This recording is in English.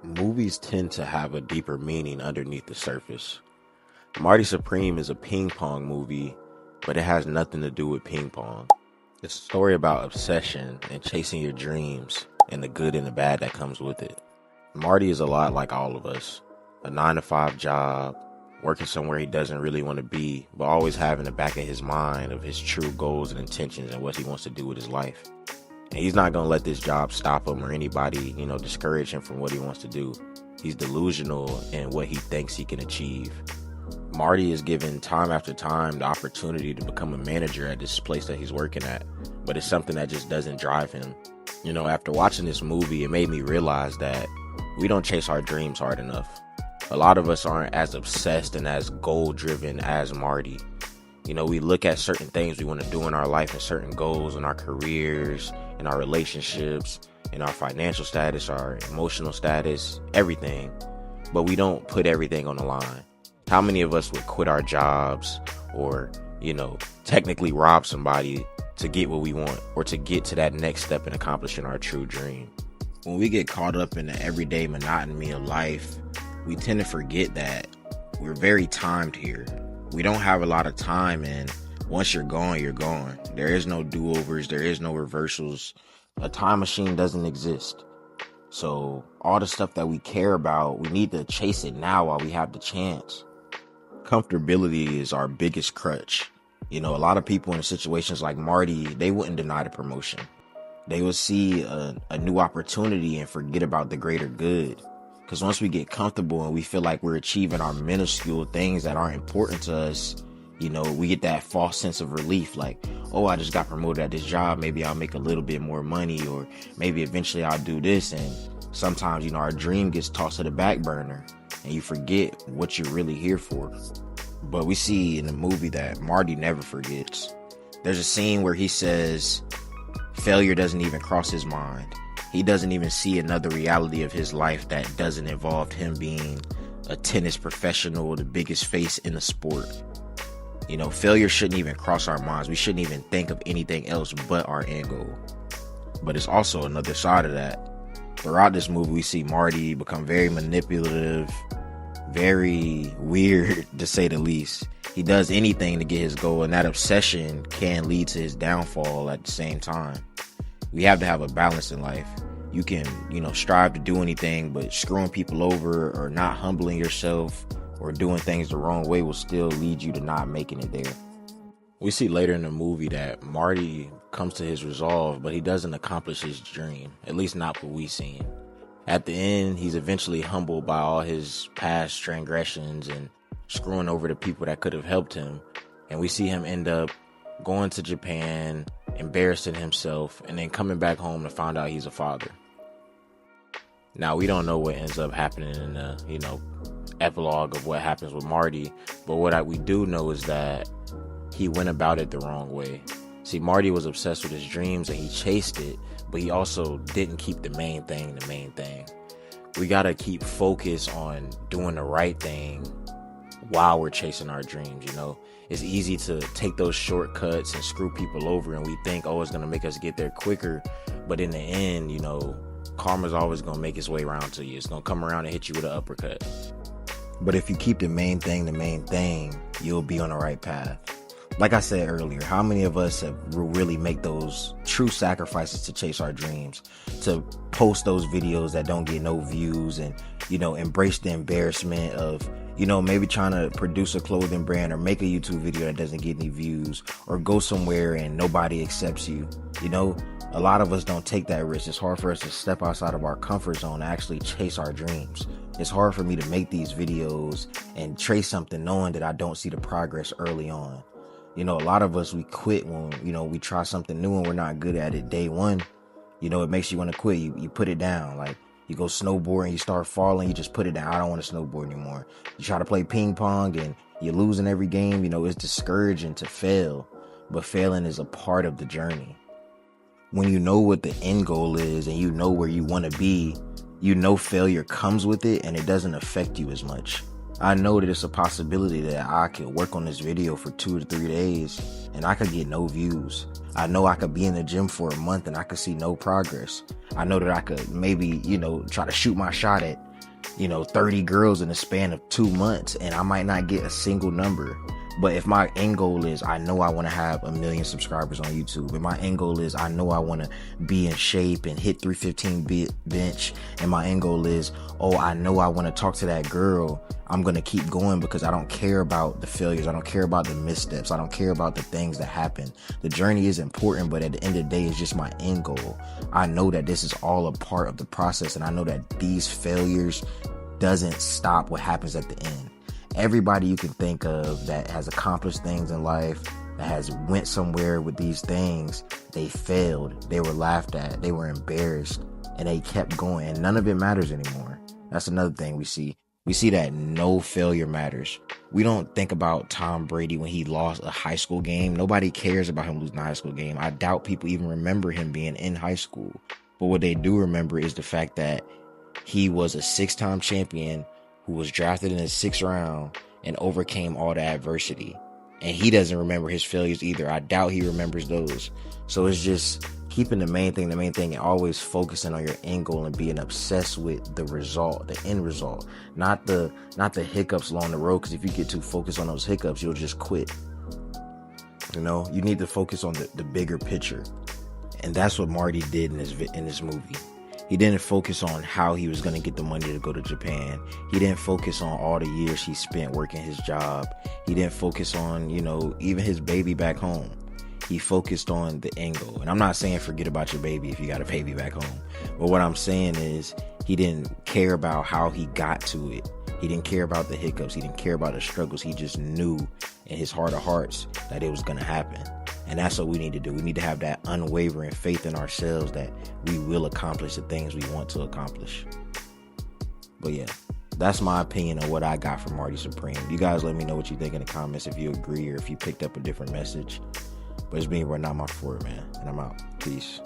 Movies tend to have a deeper meaning underneath the surface. Marty Supreme is a ping pong movie, but it has nothing to do with ping pong. It's a story about obsession and chasing your dreams and the good and the bad that comes with it. Marty is a lot like all of us. A 9 to 5 job, working somewhere he doesn't really want to be, but always having the back of his mind of his true goals and intentions and what he wants to do with his life. And he's not going to let this job stop him or anybody, discourage him from what he wants to do. He's delusional in what he thinks he can achieve. Marty is given time after time the opportunity to become a manager at this place that he's working at, but it's something that just doesn't drive him. After watching this movie, it made me realize that we don't chase our dreams hard enough. A lot of us aren't as obsessed and as goal-driven as Marty. We look at certain things we want to do in our life and certain goals in our careers, in our relationships, in our financial status, our emotional status, everything. But we don't put everything on the line. How many of us would quit our jobs or, technically rob somebody to get what we want or to get to that next step in accomplishing our true dream? When we get caught up in the everyday monotony of life, we tend to forget that we're very timed here. We don't have a lot of time, and once you're gone, you're gone. There is no do-overs. There is no reversals. A time machine doesn't exist. So all the stuff that we care about, we need to chase it now while we have the chance. Comfortability is our biggest crutch. A lot of people in situations like Marty, they wouldn't deny the promotion. They would see a new opportunity and forget about the greater good. Because once we get comfortable and we feel like we're achieving our minuscule things that aren't important to us, we get that false sense of relief. Like, oh, I just got promoted at this job. Maybe I'll make a little bit more money, or maybe eventually I'll do this. And sometimes, our dream gets tossed to the back burner and you forget what you're really here for. But we see in the movie that Marty never forgets. There's a scene where he says failure doesn't even cross his mind. He doesn't even see another reality of his life that doesn't involve him being a tennis professional, the biggest face in the sport. Failure shouldn't even cross our minds. We shouldn't even think of anything else but our end goal. But it's also another side of that. Throughout this movie, we see Marty become very manipulative, very weird, to say the least. He does anything to get his goal, and that obsession can lead to his downfall at the same time. We have to have a balance in life. You can, strive to do anything, but screwing people over or not humbling yourself or doing things the wrong way will still lead you to not making it there. We see later in the movie that Marty comes to his resolve, but he doesn't accomplish his dream, at least not what we seen. At the end, he's eventually humbled by all his past transgressions and screwing over the people that could have helped him. And we see him end up going to Japan, embarrassing himself, and then coming back home to find out he's a father. Now, we don't know what ends up happening in the, epilogue of what happens with Marty, but what we do know is that he went about it the wrong way. See, Marty was obsessed with his dreams and he chased it, but he also didn't keep the main thing. We gotta keep focus on doing the right thing while we're chasing our dreams. It's easy to take those shortcuts and screw people over, and we think, oh, it's gonna make us get there quicker. But in the end, karma's always gonna make its way around to you. It's gonna come around and hit you with an uppercut. But if you keep the main thing, you'll be on the right path. Like I said earlier, how many of us have really make those true sacrifices to chase our dreams, to post those videos that don't get no views and, embrace the embarrassment of, maybe trying to produce a clothing brand or make a YouTube video that doesn't get any views, or go somewhere and nobody accepts you. A lot of us don't take that risk. It's hard for us to step outside of our comfort zone and actually chase our dreams. It's hard for me to make these videos and trace something knowing that I don't see the progress early on. A lot of us, we quit when, we try something new and we're not good at it day one. It makes you want to quit. You put it down. Like, you go snowboard and you start falling, you just put it down. I don't want to snowboard anymore. You try to play ping pong and you're losing every game. It's discouraging to fail, but failing is a part of the journey. When you know what the end goal is and you know where you want to be, failure comes with it and it doesn't affect you as much. I know that it's a possibility that I could work on this video for 2 to 3 days and I could get no views. I know I could be in the gym for a month and I could see no progress. I know that I could maybe, try to shoot my shot at 30 girls in the span of 2 months, and I might not get a single number. But if my end goal is, I know I want to have 1 million subscribers on YouTube, and my end goal is, I know I want to be in shape and hit 315 bench, and my end goal is, I know I want to talk to that girl, I'm going to keep going, because I don't care about the failures. I don't care about the missteps. I don't care about the things that happen. The journey is important, but at the end of the day, it's just my end goal. I know that this is all a part of the process, and I know that these failures doesn't stop what happens at the end. Everybody you can think of that has accomplished things in life, that has went somewhere with these things, they failed, they were laughed at, they were embarrassed, and they kept going, and none of it matters anymore. That's another thing we see. We see that no failure matters. We don't think about Tom Brady when he lost a high school game. Nobody cares about him losing a high school game. I doubt people even remember him being in high school. But what they do remember is the fact that he was a 6-time champion who was drafted in the 6th round and overcame all the adversity. And he doesn't remember his failures either. I doubt he remembers those. So it's just keeping the main thing, and always focusing on your end goal and being obsessed with the result, the end result, not the hiccups along the road. Because if you get too focused on those hiccups, you'll just quit. You need to focus on the bigger picture. And that's what Marty did in this movie. He didn't focus on how he was going to get the money to go to Japan. He didn't focus on all the years he spent working his job. He didn't focus on, even his baby back home. He focused on the end goal. And I'm not saying forget about your baby if you got a baby back home. But what I'm saying is he didn't care about how he got to it. He didn't care about the hiccups. He didn't care about the struggles. He just knew in his heart of hearts that it was going to happen. And that's what we need to do. We need to have that unwavering faith in ourselves that we will accomplish the things we want to accomplish. But yeah, that's my opinion on what I got from Marty Supreme. You guys let me know what you think in the comments, if you agree or if you picked up a different message. But it's been Right Now My Fort, man. And I'm out. Peace.